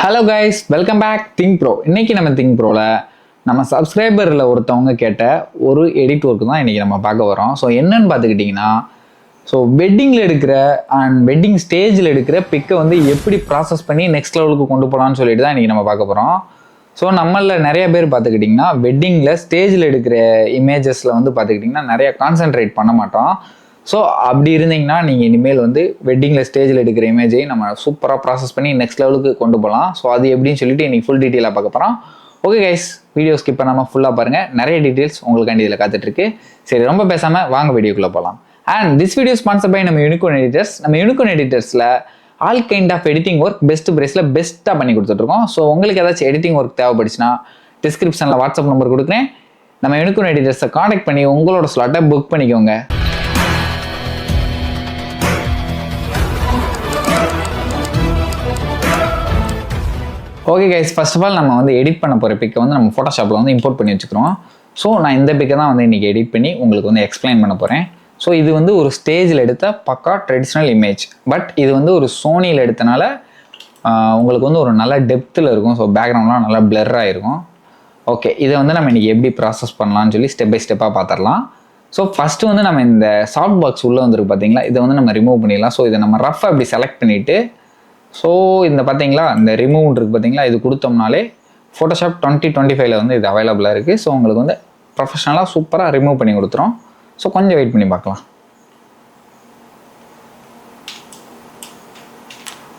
Hello guys, welcome back think bro. இன்னைக்கு நம்ம think ப்ரோவில் நம்ம சப்ஸ்கிரைபரில் ஒருத்தவங்க கேட்ட ஒரு எடிட் ஒர்க்கு தான் இன்றைக்கி நம்ம பார்க்க வரோம். ஸோ என்னன்னு பார்த்துக்கிட்டிங்கன்னா, வெட்டிங்கில் எடுக்கிற அண்ட் வெட்டிங் ஸ்டேஜில் எடுக்கிற பிக்கை வந்து எப்படி ப்ராசஸ் பண்ணி நெக்ஸ்ட் லெவலுக்கு கொண்டு போகலான்னு சொல்லிட்டு தான் இன்றைக்கி நம்ம பார்க்க போகிறோம். ஸோ நம்மளில் நிறைய பேர் பார்த்துக்கிட்டிங்கன்னா வெட்டிங்கில் ஸ்டேஜில் எடுக்கிற இமேஜஸில் வந்து பார்த்துக்கிட்டிங்கன்னா நிறைய கான்சென்ட்ரேட் பண்ண மாட்டோம். ஸோ அப்படி இருந்தீங்கன்னா நீங்கள் இனிமேல் வந்து வெட்டிங்கில் ஸ்டேஜில் எடுக்கிற இமேஜை நம்ம சூப்பராக ப்ராசஸ் பண்ணி நெக்ஸ்ட் லெவலுக்கு கொண்டு போகலாம். ஸோ அது எப்படின்னு சொல்லிட்டு இன்றைக்கி ஃபுல் டீட்டெயிலாக பார்க்க போகிறோம். ஓகே கைஸ், வீடியோ ஸ்கிப் பண்ணாமல் ஃபுல்லாக பாருங்கள். நிறைய டீட்டெயில்ஸ் உங்களுக்காண்டி இதில் காத்துட்ருக்கு. சரி, ரொம்ப பேசாமல் வாங்க வீடியோக்குள்ளே போகலாம். And this video sponsor by நம்ம யூனிகார்ன் எடிட்டர்ஸ். நம்ம யூனிகார்ன் எடிட்டர்ஸில் all kind of editing work best ப்ரைஸில் பெஸ்ட்டாக பண்ணி கொடுத்துட்ருக்கோம். ஸோ உங்களுக்கு ஏதாச்சும் எடிட்டிங் ஒர்க் தேவைப்படுச்சுன்னா டிஸ்கிரிப்ஷனில் வாட்ஸ்அப் நம்பர் கொடுக்குறேன். நம்ம யூனிகார்ன் எடிட்டர்ஸை காண்டாக்ட் பண்ணி உங்களோட ஸ்லாட்டை புக் பண்ணிக்கோங்க. Okay guys, first of all நம்ம வந்து எடிட் பண்ண போகிற பிக்கை வந்து நம்ம ஃபோட்டோஷாப்பில் வந்து இம்போர்ட் பண்ணி வச்சுக்கிறோம். ஸோ நான் இந்த பிக்கை தான் வந்து இன்றைக்கி எடிட் பண்ணி உங்களுக்கு வந்து எக்ஸ்பிளைன் பண்ண போகிறேன். ஸோ இது வந்து ஒரு ஸ்டேஜில் எடுத்த பக்கா ட்ரெடிஷ்னல் இமேஜ். பட் இது வந்து ஒரு சோனியில் எடுத்தனால உங்களுக்கு வந்து ஒரு நல்ல டெப்த்தில் இருக்கும். ஸோ பேக்ரவுண்ட்லாம் நல்லா பிளர்ராக இருக்கும். ஓகே, இதை வந்து நம்ம இன்றைக்கி எப்படி ப்ராசஸ் பண்ணலாம்னு சொல்லி ஸ்டெப் பை ஸ்டெப்பாக பார்த்துடலாம். ஸோ ஃபஸ்ட்டு வந்து நம்ம இந்த சாஃப்ட் பாக்ஸ் உள்ளே வந்துருக்கு பார்த்தீங்களா, இதை வந்து நம்ம ரிமூவ் பண்ணிடலாம். ஸோ இதை நம்ம ரஃபாக அப்படி செலக்ட் பண்ணிவிட்டு, ஸோ இந்த பார்த்தீங்களா இந்த ரிமூவ் இருக்குது பார்த்தீங்களா, இது கொடுத்தோம்னாலே ஃபோட்டோஷாப் 2025 வந்து இது அவைலபிளாக இருக்குது. ஸோ உங்களுக்கு வந்து ப்ரொஃபஷனலாக சூப்பராக ரிமூவ் பண்ணி கொடுத்துரும். ஸோ கொஞ்சம் வெயிட் பண்ணி பார்க்கலாம்.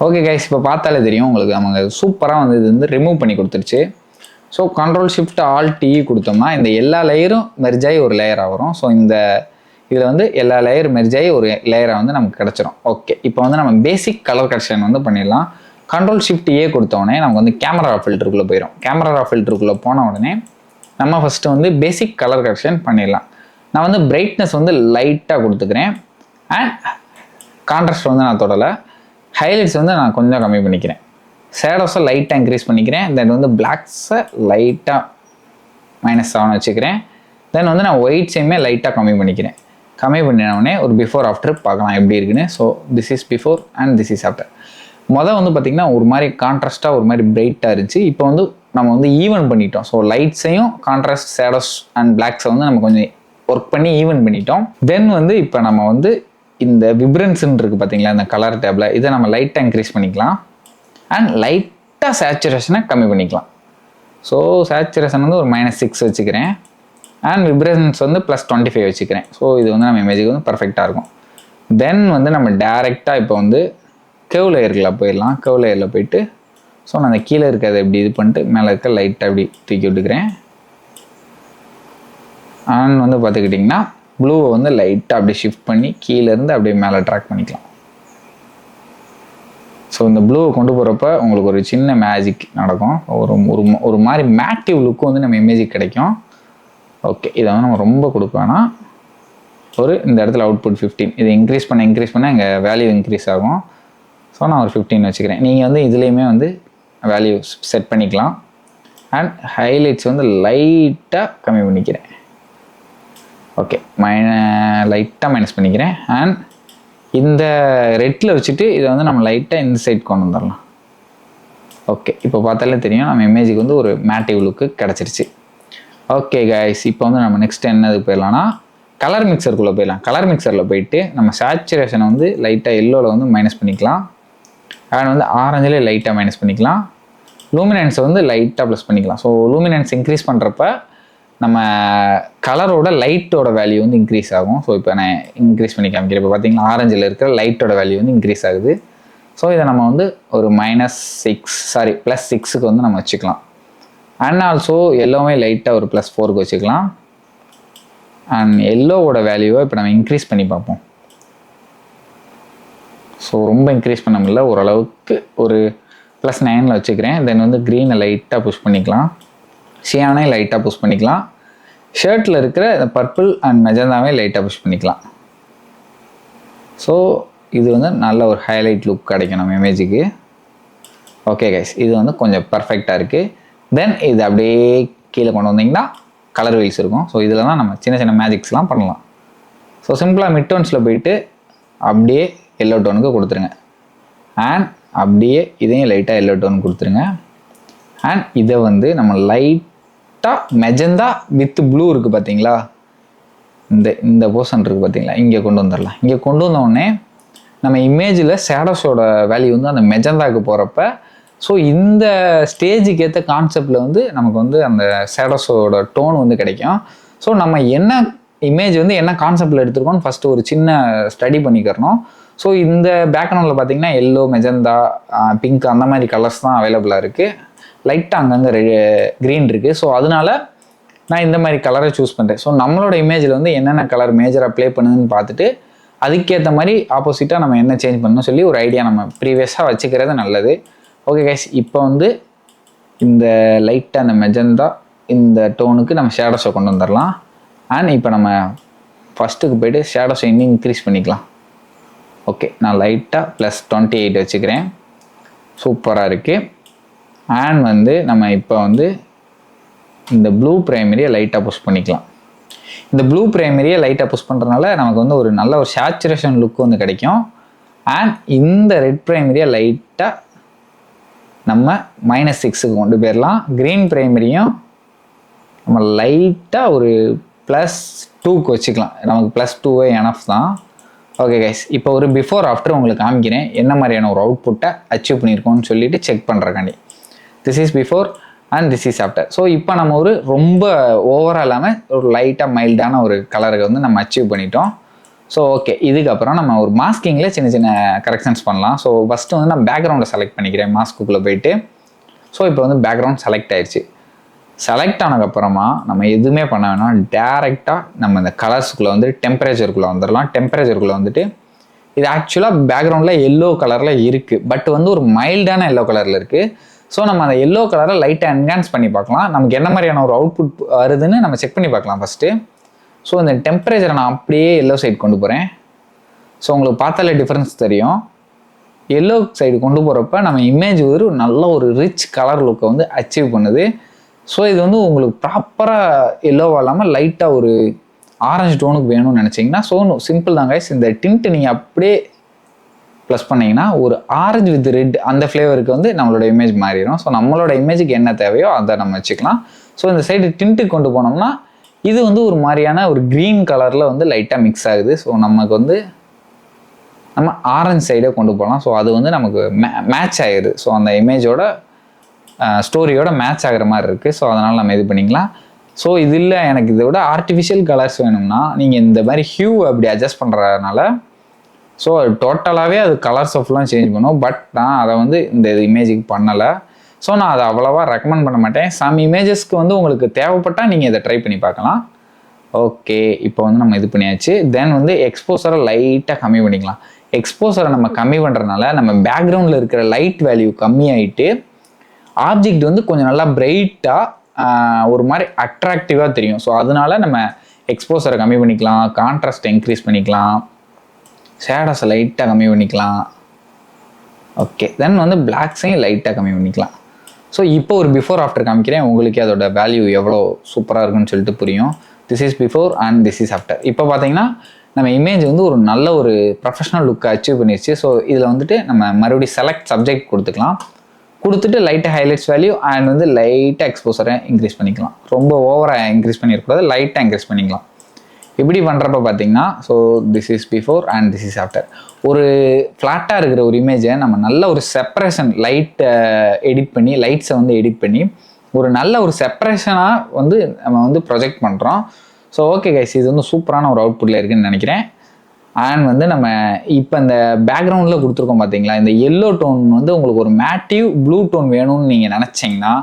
ஓகே கைஸ், இப்போ பார்த்தாலே தெரியும் உங்களுக்கு அவங்க சூப்பராக வந்து இது வந்து ரிமூவ் பண்ணி கொடுத்துருச்சு. ஸோ Ctrl+Shift+Alt+T கொடுத்தோம்னா இந்த எல்லா லேயரும் மெர்ஜ் ஆகி ஒரு லேயராக வரும். ஸோ இந்த இதில் வந்து எல்லா லேயர் மெர்ஜ் ஆகி ஒரு லேயராக வந்து நமக்கு கிடச்சிரும். ஓகே, இப்போ வந்து நம்ம பேசிக் கலர் கரெக்ஷன் வந்து பண்ணிடலாம். Ctrl+Shift+A கொடுத்த உடனே நமக்கு வந்து கேமரா ஃபில்டருக்குள்ளே போயிடும். கேமரா ஃபில்டருக்குள்ளே போன உடனே நம்ம ஃபஸ்ட்டு வந்து பேசிக் கலர் கரெக்ஷன் பண்ணிடலாம். நான் வந்து பிரைட்னஸ் வந்து லைட்டாக கொடுத்துக்கிறேன். அண்ட் கான்ட்ராஸ்ட் வந்து நான் தொடலை. ஹைலைட்ஸ் வந்து நான் கொஞ்சம் கம்மி பண்ணிக்கிறேன். ஷேடோஸை லைட்டாக இன்க்ரீஸ் பண்ணிக்கிறேன். தென் வந்து பிளாக்ஸை லைட்டாக -7 வச்சுக்கிறேன். தென் வந்து நான் ஒயிட்ஸையுமே லைட்டாக கம்மி பண்ணிக்கிறேன். கம்மி பண்ணினோடனே ஒரு பிஃபோர் ஆஃப்டர் பார்க்கலாம் எப்படி இருக்குன்னு. So this is before and this is after. வந்து பார்த்திங்கன்னா ஒரு மாதிரி கான்ட்ராஸ்ட்டாக ஒரு மாதிரி பிரைட்டாக இருந்துச்சு. இப்போ வந்து நம்ம வந்து ஈவன் பண்ணிட்டோம். ஸோ லைட்ஸையும் கான்ட்ராஸ்ட் ஷேடோஸ் அண்ட் பிளாக்ஸை வந்து நம்ம கொஞ்சம் ஒர்க் பண்ணி ஈவன் பண்ணிட்டோம். தென் வந்து இப்போ நம்ம வந்து இந்த விப்ரன்ஸ்ன்னு இருக்குது பார்த்தீங்களா இந்த கலர் டேப்பில், இதை நம்ம லைட்டாக இன்க்ரீஸ் பண்ணிக்கலாம். அண்ட் லைட்டாக சேச்சுரேஷனை கம்மி பண்ணிக்கலாம். ஸோ சேச்சுரேஷன் வந்து ஒரு -6 வச்சுக்கிறேன். அண்ட் விப்ரன்ஸ் வந்து +25 வச்சுக்கிறேன். ஸோ இது வந்து நம்ம இமேஜுக்கு வந்து பர்ஃபெக்டாக இருக்கும். தென் வந்து நம்ம டேரெக்டாக இப்போ வந்து கர்வ் லேயரில் போயிடலாம். கர்வ் லேயரில் போயிட்டு ஸோ நான் அந்த கீழே இருக்கிறத எப்படி இது பண்ணிட்டு மேலே இருக்க லைட்டாக அப்படி தூக்கி விட்டுக்கிறேன். அண்ட் வந்து பார்த்துக்கிட்டிங்கன்னா ப்ளூவை வந்து லைட்டாக அப்படி ஷிஃப்ட் பண்ணி கீழேருந்து அப்படியே மேலே ட்ராக் பண்ணிக்கலாம். ஸோ இந்த ப்ளூவை கொண்டு போகிறப்ப உங்களுக்கு ஒரு சின்ன மேஜிக் நடக்கும். ஒரு மாதிரி மேட்டிவ் லுக்கு வந்து நம்ம இமேஜுக்கு கிடைக்கும். ஓகே, இதை வந்து நம்ம ரொம்ப கொடுப்போம்னா ஒரு இந்த இடத்துல அவுட்புட் 15. இதை இன்க்ரீஸ் பண்ண இங்கே வேல்யூ இன்க்ரீஸ் ஆகும். ஸோ நான் ஒரு 15 வச்சுக்கிறேன். நீங்கள் வந்து இதுலேயுமே வந்து வேல்யூ செட் பண்ணிக்கலாம். அண்ட் ஹைலைட்ஸ் வந்து லைட்டாக கம்மி பண்ணிக்கிறேன். ஓகே, லைட்டாக மைனஸ் பண்ணிக்கிறேன். அண்ட் இந்த ரெட்டில் வச்சுட்டு இதை வந்து நம்ம லைட்டாக இந்த சைட் கொண்டு வந்துடலாம். ஓகே, இப்போ பார்த்தாலே தெரியும் நம்ம இமேஜுக்கு வந்து ஒரு மேட்டிவ் லுக்கு கிடச்சிருச்சு. ஓகே கைஸ், இப்போ வந்து நம்ம நெக்ஸ்ட் என்னது போயிடலாம்னா கலர் மிக்சருக்குள்ளே போயிடலாம். கலர் மிக்சரில் போயிட்டு நம்ம சேச்சுரேஷனை வந்து லைட்டாக எல்லோவில் வந்து மைனஸ் பண்ணிக்கலாம். அண்ட் வந்து ஆரஞ்சில் லைட்டாக மைனஸ் பண்ணிக்கலாம். லூமினன்ஸை வந்து லைட்டாக ப்ளஸ் பண்ணிக்கலாம். ஸோ லூமினன்ஸ் இன்க்ரீஸ் பண்ணுறப்ப நம்ம கலரோட லைட்டோட வேல்யூ வந்து இன்க்ரீஸ் ஆகும். ஸோ இப்போ நான் இன்க்ரீஸ் பண்ணி காமிக்கிறேன். இப்போ பார்த்தீங்கன்னா ஆரஞ்சில் இருக்கிற லைட்டோட வேல்யூ வந்து இன்க்ரீஸ் ஆகுது. ஸோ இதை நம்ம வந்து ஒரு +6க்கு வந்து நம்ம வச்சுக்கலாம். அண்ட் ஆல்சோ எல்லோவுமே லைட்டாக ஒரு +4க்கு வச்சுக்கலாம். அண்ட் எல்லோவோட வேல்யூவை இப்போ நம்ம இன்க்ரீஸ் பண்ணி பார்ப்போம். ஸோ ரொம்ப இன்க்ரீஸ் பண்ண முடியல, ஓரளவுக்கு ஒரு +9ல் வச்சுக்கிறேன். தென் வந்து க்ரீனை லைட்டாக புஷ் பண்ணிக்கலாம். சியானே லைட்டாக புஷ் பண்ணிக்கலாம். ஷர்ட்டில் இருக்கிற இந்த பர்பிள் அண்ட் மெஜந்தாவே லைட்டாக புஷ் பண்ணிக்கலாம். ஸோ இது வந்து நல்ல ஒரு ஹைலைட் லுக் கிடைக்கும் நம்ம இமேஜுக்கு. ஓகே கைஸ், இது வந்து கொஞ்சம் பர்ஃபெக்டாக இருக்குது. தென் இது அப்படியே கீழே கொண்டு வந்தீங்கன்னா கலர் வீல்ஸ் இருக்கும். ஸோ இதில் தான் நம்ம சின்ன சின்ன மேஜிக்ஸ்லாம் பண்ணலாம். ஸோ சிம்பிளாக மிட் டோன்ஸில் போயிட்டு அப்படியே எல்லோ டோனுக்கு கொடுத்துருங்க. அண்ட் அப்படியே இதையும் லைட்டாக எல்லோ டோன் கொடுத்துருங்க. அண்ட் இதை வந்து நம்ம லைட்டாக மெஜந்தா வித் ப்ளூ இருக்குது பார்த்தீங்களா, இந்த போர்ஷன் இருக்குது பார்த்தீங்களா, இங்கே கொண்டு வந்துடலாம். இங்கே கொண்டு வந்தோடனே நம்ம இமேஜில் ஷேடோஸோட வேல்யூ வந்து அந்த மெஜந்தாவுக்கு போகிறப்ப ஸோ இந்த ஸ்டேஜுக்கு ஏற்ற கான்செப்டில் வந்து நமக்கு வந்து அந்த ஷேடோஸோட டோன் வந்து கிடைக்கும். ஸோ நம்ம என்ன இமேஜ் வந்து என்ன கான்செப்டில் எடுத்துருக்கோம்னு ஃபஸ்ட்டு ஒரு சின்ன ஸ்டடி பண்ணிக்கிறணும். ஸோ இந்த பேக்ரவுண்டில் பார்த்தீங்கன்னா எல்லோ, மெஜந்தா, பிங்க் அந்த மாதிரி கலர்ஸ் தான் அவைலபிளாக இருக்குது. லைட்டாக அங்கங்கே க்ரீன் இருக்குது. ஸோ அதனால நான் இந்த மாதிரி கலரை சூஸ் பண்ணுறேன். ஸோ நம்மளோட இமேஜில் வந்து என்னென்ன கலர் மேஜராக ப்ளே பண்ணுதுன்னு பார்த்துட்டு அதுக்கேற்ற மாதிரி ஆப்போசிட்டாக நம்ம என்ன சேஞ்ச் பண்ணணும்னு சொல்லி ஒரு ஐடியா நம்ம ப்ரீவியஸாக வச்சுக்கிறது நல்லது. ஓகே கைஸ், இப்போ வந்து இந்த லைட்டாக அந்த மெஜந்தா இந்த டோனுக்கு நம்ம ஷேடோஸை கொண்டு வந்துடலாம். அண்ட் இப்போ நம்ம ஃபஸ்ட்டுக்கு போய்ட்டு ஷேடோஸை இன்னும் இன்க்ரீஸ் பண்ணிக்கலாம். ஓகே, நான் லைட்டாக +28 வச்சுக்கிறேன். சூப்பராக இருக்குது. அண்ட் வந்து நம்ம இப்போ வந்து இந்த ப்ளூ ப்ரைமரியை லைட்டாக புஷ் பண்ணிக்கலாம். இந்த ப்ளூ ப்ரைமரியை லைட்டாக புஷ் பண்ணுறதுனால நமக்கு வந்து ஒரு நல்ல ஒரு சேச்சுரேஷன் லுக் வந்து கிடைக்கும். அண்ட் இந்த ரெட் ப்ரைமரியை லைட்டாக நம்ம -6க்கு கொண்டு போயிடலாம். க்ரீன் ப்ரைமரியும் நம்ம லைட்டாக ஒரு +2க்கு வச்சுக்கலாம். நமக்கு +2 எனஃப் தான். ஓகே கைஸ், இப்போ ஒரு பிஃபோர் ஆஃப்டர் உங்களுக்கு காமிக்கிறேன் என்ன மாதிரியான ஒரு அவுட்புட்டை அச்சீவ் பண்ணியிருக்கோம்னு சொல்லிட்டு செக் பண்ணுறக்காண்டி. This is before and this is after. So இப்போ நம்ம ஒரு ரொம்ப ஓவராக இல்லாமல் ஒரு லைட்டாக மைல்டான ஒரு கலருக்கு வந்து நம்ம அச்சீவ் பண்ணிட்டோம். ஸோ ஓகே, இதுக்கப்புறம் நம்ம ஒரு மாஸ்கிங்கில் சின்ன சின்ன கரெக்ஷன்ஸ் பண்ணலாம். ஸோ ஃபஸ்ட்டு வந்து நான் பேக்ரவுண்டை செலக்ட் பண்ணிக்கிறேன் மாஸ்க்குள்ளே போயிட்டு. ஸோ இப்போ வந்து பேக்ரவுண்ட் செலக்ட் ஆயிடுச்சு. செலக்ட் ஆனதுக்கப்புறமா நம்ம எதுவுமே பண்ண வேணாம், டேரெக்டாக நம்ம இந்த கலர்ஸுக்குள்ளே வந்து டெம்பரேச்சருக்குள்ளே வந்துடலாம். டெம்பரேச்சருக்குள்ளே வந்துட்டு இது ஆக்சுவலாக பேக்ரவுண்டில் எல்லோ கலரில் இருக்குது, பட் வந்து ஒரு மைல்டான எல்லோ கலரில் இருக்குது. ஸோ நம்ம அந்த எல்லோ கலரை லைட்டாக என்ஹான்ஸ் பண்ணி பார்க்கலாம். நமக்கு என்ன மாதிரியான ஒரு அவுட்புட் வருதுன்னு நம்ம செக் பண்ணி பார்க்கலாம் ஃபஸ்ட்டு. ஸோ இந்த டெம்பரேச்சரை நான் அப்படியே எல்லோ சைடு கொண்டு போகிறேன். ஸோ உங்களுக்கு பார்த்தாலே டிஃப்ரென்ஸ் தெரியும். எல்லோ சைடு கொண்டு போகிறப்ப நம்ம இமேஜ் ஒரு நல்ல ஒரு ரிச் கலர் லுக்கை வந்து அச்சீவ் பண்ணுது. ஸோ இது வந்து உங்களுக்கு ப்ராப்பராக எல்லோவாக இல்லாமல் லைட்டாக ஒரு ஆரஞ்சு டோனுக்கு வேணும்னு நினச்சிங்கன்னா ஸோ சிம்பிள் தான் கைஸ். இந்த டிண்ட்டு நீங்கள் அப்படியே ப்ளஸ் பண்ணிங்கன்னா ஒரு ஆரஞ்சு வித் ரெட் அந்த ஃப்ளேவருக்கு வந்து நம்மளோட இமேஜ் மாறிடும். ஸோ நம்மளோட இமேஜுக்கு என்ன தேவையோ அதை நம்ம வச்சுக்கலாம். ஸோ இந்த சைடு டிண்ட்டுக்கு கொண்டு போனோம்னா இது வந்து ஒரு மாதிரியான ஒரு க்ரீன் கலரில் வந்து லைட்டாக மிக்ஸ் ஆகுது. ஸோ நமக்கு வந்து நம்ம ஆரஞ்சு சைடே கொண்டு போகலாம். ஸோ அது வந்து நமக்கு மேட்ச் ஆகிடுது. ஸோ அந்த இமேஜோட ஸ்டோரியோட மேட்ச் ஆகிற மாதிரி இருக்குது. ஸோ அதனால் நம்ம இது பண்ணிக்கலாம். ஸோ இது இல்லை எனக்கு இதை விட ஆர்டிஃபிஷியல் கலர்ஸ் வேணும்னா நீங்கள் இந்த மாதிரி ஹியூ அப்படி அட்ஜஸ்ட் பண்ணுறதுனால ஸோ அது டோட்டலாகவே அது கலர்ஸ் ஆஃப்லாம் சேஞ்ச் பண்ணும். பட் நான் அதை வந்து இந்த இமேஜுக்கு பண்ணலை. ஸோ நான் அதை அவ்வளோவா ரெக்கமெண்ட் பண்ண மாட்டேன். சம் இமேஜஸ்க்கு வந்து உங்களுக்கு தேவைப்பட்டால் நீங்கள் இதை ட்ரை பண்ணி பார்க்கலாம். ஓகே, இப்போ வந்து நம்ம இது பண்ணியாச்சு. தென் வந்து எக்ஸ்போசரை லைட்டாக கம்மி பண்ணிக்கலாம். எக்ஸ்போசரை நம்ம கம்மி பண்ணுறதுனால நம்ம பேக்ரவுண்டில் இருக்கிற லைட் வேல்யூ கம்மியாயிட்டு ஆப்ஜெக்ட் வந்து கொஞ்சம் நல்லா பிரைட்டாக ஒரு மாதிரி அட்ராக்டிவாக தெரியும். ஸோ அதனால நம்ம எக்ஸ்போசரை கம்மி பண்ணிக்கலாம், கான்ட்ராஸ்ட்டை இன்க்ரீஸ் பண்ணிக்கலாம், ஷேடோஸை லைட்டாக கம்மி பண்ணிக்கலாம். ஓகே, தென் வந்து பிளாக்ஸையும் லைட்டாக கம்மி பண்ணிக்கலாம். ஸோ இப்போ ஒரு பிஃபோர் ஆஃப்டர் காமிக்கிறேன், உங்களுக்கு அதோட வேல்யூ எவ்வளோ சூப்பராக இருக்குன்னு சொல்லிட்டு புரியும். This is before and this is after. இப்போ பார்த்தீங்கன்னா நம்ம இமேஜ் வந்து ஒரு நல்ல ஒரு ப்ரொஃபஷனல் லுக்கை அச்சீவ் பண்ணிடுச்சு. ஸோ இதில் வந்துட்டு நம்ம மறுபடியும் செலக்ட் சப்ஜெக்ட் கொடுத்துக்கலாம். கொடுத்துட்டு லைட்டாக ஹைலைட்ஸ் வேல்யூ அண்ட் வந்து லைட்டாக எக்ஸ்போசரை இன்க்ரீஸ் பண்ணிக்கலாம். ரொம்ப ஓவராக இன்க்ரீஸ் பண்ணிடக்கூடாது, லைட்டாக இன்க்ரீஸ் பண்ணிக்கலாம். இப்படி பண்ணுறப்ப பார்த்தீங்கன்னா so this is before and this is after. ஒரு ஃப்ளாட்டாக இருக்கிற ஒரு இமேஜை நம்ம நல்ல ஒரு செப்பரேஷன் லைட்டை எடிட் பண்ணி லைட்ஸை வந்து எடிட் பண்ணி ஒரு நல்ல ஒரு செப்பரேஷனாக வந்து நம்ம வந்து ப்ரொஜெக்ட் பண்ணுறோம். ஸோ ஓகே கைஸ், இது வந்து சூப்பரான ஒரு அவுட்புட்டில் இருக்குதுன்னு நினைக்கிறேன். அண்ட் வந்து நம்ம இப்போ இந்த பேக்ரவுண்டில் கொடுத்துருக்கோம் பார்த்தீங்களா, இந்த எல்லோ டோன் வந்து உங்களுக்கு ஒரு மேட்டிவ் ப்ளூ டோன் வேணும்னு நீங்கள் நினச்சிங்கன்னா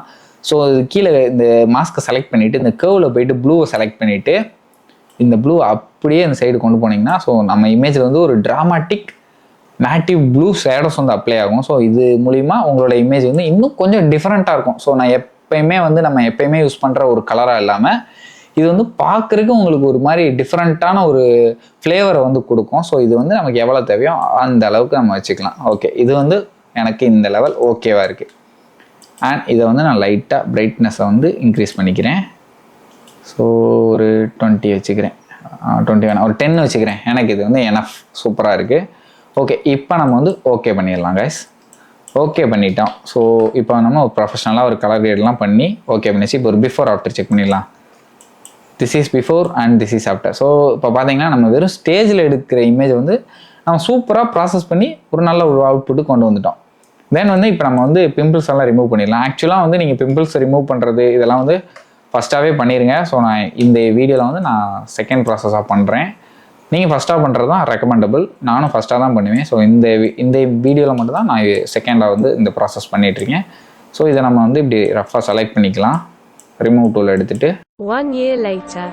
ஸோ கீழே இந்த மாஸ்க்கை செலக்ட் பண்ணிவிட்டு இந்த கர்வில் போயிட்டு ப்ளூவை செலக்ட் பண்ணிவிட்டு இந்த ப்ளூ அப்படியே இந்த சைடு கொண்டு போனீங்கன்னா ஸோ நம்ம இமேஜில் வந்து ஒரு ட்ராமாட்டிக் மேட்டிவ் ப்ளூ ஷேடோஸ் வந்து அப்ளை ஆகும். ஸோ இது மூலிமா உங்களோட இமேஜ் வந்து இன்னும் கொஞ்சம் டிஃப்ரெண்ட்டாக இருக்கும். ஸோ நான் எப்பயுமே வந்து நம்ம எப்பயுமே யூஸ் பண்ணுற ஒரு கலராக இல்லாமல் இது வந்து பார்க்குறதுக்கு உங்களுக்கு ஒரு மாதிரி டிஃப்ரெண்ட்டான ஒரு ஃப்ளேவரை வந்து கொடுக்கும். ஸோ இது வந்து நமக்கு எவ்வளோ தேவையோ அந்த அளவுக்கு நம்ம வச்சுக்கலாம். ஓகே, இது வந்து எனக்கு இந்த லெவல் ஓகேவாக இருக்குது. அண்ட் இதை வந்து நான் லைட்டாக பிரைட்னஸை வந்து இன்க்ரீஸ் பண்ணிக்கிறேன். ஸோ ஒரு 20 வச்சுக்கிறேன், 20 வேணாம், ஒரு 10 வச்சுக்கிறேன். எனக்கு இது வந்து எனஃப் சூப்பராக இருக்குது. ஓகே, இப்போ நம்ம வந்து ஓகே பண்ணிடலாம் கைஸ். ஓகே பண்ணிட்டோம். ஸோ இப்போ நம்ம ஒரு ப்ரொஃபஷனலாக ஒரு கலர் கிரேட்லாம் பண்ணி ஓகே பண்ணிச்சு. இப்போ ஒரு பிஃபோர் ஆஃப்டர் செக் பண்ணிடலாம். This is before and this is after. So இப்போ பார்த்தீங்கன்னா நம்ம வெறும் ஸ்டேஜில் எடுக்கிற இமேஜ் வந்து நம்ம சூப்பராக ப்ராசஸ் பண்ணி ஒரு நல்ல ஒரு அவுட்புட்டு கொண்டு வந்துட்டோம். தென் வந்து இப்போ நம்ம வந்து பிம்பிள்ஸ் எல்லாம் ரிமூவ் பண்ணிடலாம். ஆக்சுவலாக வந்து நீங்கள் பிம்பிள்ஸ் ரிமூவ் பண்ணுறது இதெல்லாம் வந்து ஃபஸ்ட்டாகவே பண்ணிடுங்க. ஸோ நான் இந்த வீடியோவில் வந்து நான் செகண்ட் ப்ராசஸாக பண்ணுறேன். நீங்கள் ஃபஸ்ட்டாக பண்ணுறது தான் ரெக்கமெண்டபிள். நானும் ஃபஸ்ட்டாக தான் பண்ணுவேன். ஸோ இந்த வீடியோவில் மட்டும் தான் நான் செகண்டாக வந்து இந்த ப்ராசஸ் பண்ணிகிட்ருக்கேன். ஸோ இதை நம்ம வந்து இப்படி ரஃபாக செலக்ட் பண்ணிக்கலாம். ரிமூவ் டூல் எடுத்துகிட்டு 1 year later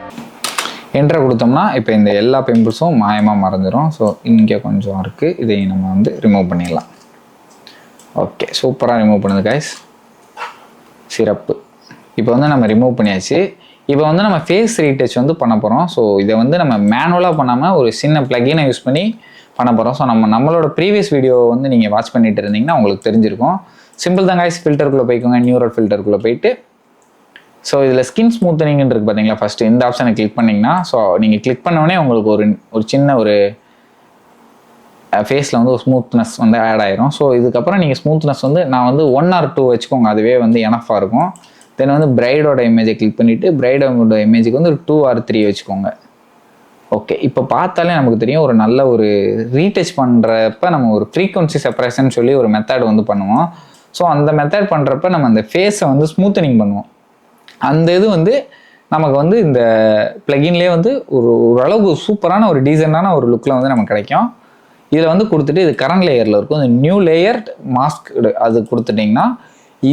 என்ட்ரை கொடுத்தோம்னா இப்போ இந்த எல்லா பிம்பிள்ஸும் மாயமாக மறைஞ்சிரும். ஸோ இங்கே கொஞ்சம் இருக்குது, இதை நம்ம வந்து ரிமூவ் பண்ணிடலாம். ஓகே, சூப்பராக ரிமூவ் பண்ணுது கைஸ். சிறப்பு. இப்போ வந்து நம்ம ரிமூவ் பண்ணியாச்சு. இப்போ வந்து நம்ம ஃபேஸ் ரீடச் வந்து பண்ண போகிறோம். ஸோ இதை வந்து நம்ம மேனுவலாக பண்ணாமல் ஒரு சின்ன ப்ளகினை யூஸ் பண்ணி பண்ண போகிறோம். ஸோ நம்மளோட ப்ரீவியஸ் வீடியோ வந்து நீங்கள் வாட்ச் பண்ணிட்டு இருந்தீங்கன்னா உங்களுக்கு தெரிஞ்சிருக்கும். சிம்பிள் தான் கைஸ். ஃபில்டருக்குள்ளே போய்க்கோங்க, நியூரல் ஃபில்டருக்குள்ளே போயிட்டு ஸோ இதில் ஸ்கின் ஸ்மூத்தனிங்னு இருக்குது பார்த்தீங்களா, ஃபஸ்ட்டு இந்த ஆப்ஷனை கிளிக் பண்ணிங்கன்னா ஸோ நீங்கள் கிளிக் பண்ணோடனே உங்களுக்கு ஒரு சின்ன ஒரு ஃபேஸில் வந்து ஒரு ஸ்மூத்னஸ் வந்து ஆட் ஆயிரும். ஸோ இதுக்கப்புறம் நீங்கள் ஸ்மூத்னஸ் வந்து நான் வந்து 1 or 2 வச்சுக்கோங்க, அதுவே வந்து எனஃபாக இருக்கும். தென் வந்து பிரைடோட இமேஜை கிளிக் பண்ணிவிட்டு பிரைடோட இமேஜுக்கு வந்து ஒரு 2 or 3 வச்சுக்கோங்க. ஓகே, இப்போ பார்த்தாலே நமக்கு தெரியும் ஒரு நல்ல ஒரு ரீடச் பண்ணுறப்ப நம்ம ஒரு ஃப்ரீக்வன்சி செப்பரேஷன் சொல்லி ஒரு மெத்தட் வந்து பண்ணுவோம். ஸோ அந்த மெத்தட் பண்ணுறப்ப நம்ம அந்த ஃபேஸை வந்து ஸ்மூத்தனிங் பண்ணுவோம். அந்த இது வந்து நமக்கு வந்து இந்த பிளகின்லேயே வந்து ஓரளவுக்கு சூப்பரான ஒரு டீசெண்டான ஒரு லுக்கில் வந்து நமக்கு கிடைக்கும். இதில் வந்து கொடுத்துட்டு இது கரண்ட் லேயரில் இருக்கும். இந்த நியூ லேயர் மாஸ்க் அது கொடுத்துட்டிங்கன்னா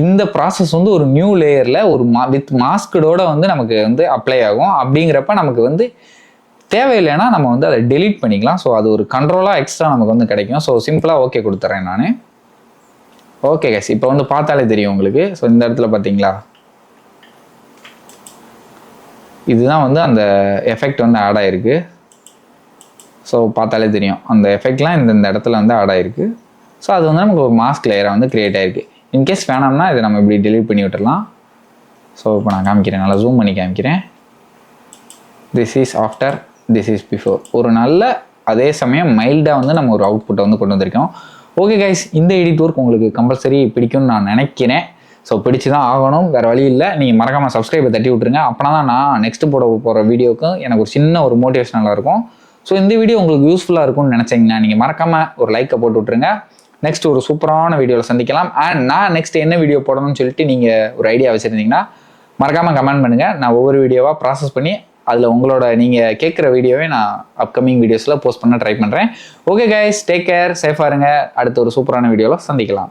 இந்த ப்ராசஸ் வந்து ஒரு நியூ லேயரில் ஒரு வித் மாஸ்கோட வந்து நமக்கு வந்து அப்ளை ஆகும். அப்படிங்கிறப்ப நமக்கு வந்து தேவையில்லைன்னா நம்ம வந்து அதை டெலீட் பண்ணிக்கலாம். ஸோ அது ஒரு கண்ட்ரோலாக எக்ஸ்ட்ரா நமக்கு வந்து கிடைக்கும். ஸோ சிம்பிளாக ஓகே கொடுத்துட்றேன் நான். ஓகே கேஸ், இப்போ வந்து பார்த்தாலே தெரியும் உங்களுக்கு. ஸோ இந்த இடத்துல பார்த்தீங்களா, இதுதான் வந்து அந்த எஃபெக்ட் வந்து ஆட் ஆகிருக்கு. ஸோ பார்த்தாலே தெரியும் அந்த எஃபெக்ட்லாம் இந்த இடத்துல வந்து ஆட் ஆகிருக்கு. ஸோ அது வந்து நமக்கு ஒரு மாஸ்க் லேயராக வந்து க்ரியேட் ஆகிருக்கு. இன்கேஸ் வேணாம்னா இதை நம்ம இப்படி டெலீட் பண்ணி விட்டுடலாம். ஸோ இப்போ நான் காமிக்கிறேன், நல்லா ஜூம் பண்ணி காமிக்கிறேன். This is after, this is before. ஒரு நல்ல அதே சமயம் மைல்டாக வந்து நம்ம ஒரு அவுட்புட்டை வந்து கொண்டு வந்திருக்கோம். ஓகே கைஸ், இந்த எடிட் ஒர்க் உங்களுக்கு கம்பல்சரி பிடிக்கும்னு நான் நினைக்கிறேன். ஸோ பிடிச்சி தான் ஆகணும், வேறு வழி இல்லை. நீங்கள் மறக்காமல் சப்ஸ்கிரைபை தட்டி விட்டுருங்க. அப்படின்னா தான் நான் நெக்ஸ்ட் போகிற வீடியோக்கு எனக்கு ஒரு சின்ன ஒரு மோட்டிவேஷனலாக இருக்கும். ஸோ இந்த வீடியோ உங்களுக்கு யூஸ்ஃபுல்லாக இருக்கும்னு நினச்சிங்கன்னா நீங்கள் மறக்காமல் ஒரு லைக்கை போட்டு விட்ருங்க. நெக்ஸ்ட் ஒரு சூப்பரான வீடியோவில் சந்திக்கலாம். அண்ட் நான் நெக்ஸ்ட் என்ன வீடியோ போடணும்னு சொல்லிட்டு நீங்கள் ஒரு ஐடியா வச்சுருந்தீங்கன்னா மறக்காமல் கமெண்ட் பண்ணுங்கள். நான் ஒவ்வொரு வீடியோவாக ப்ராசஸ் பண்ணி அதில் உங்களோட நீங்கள் கேட்குற வீடியோவே நான் அப்கமிங் வீடியோஸில் போஸ்ட் பண்ண ட்ரை பண்ணுறேன். ஓகே கைஸ், டேக் கேர், சேஃபாக இருங்க. அடுத்த ஒரு சூப்பரான வீடியோவில் சந்திக்கலாம்.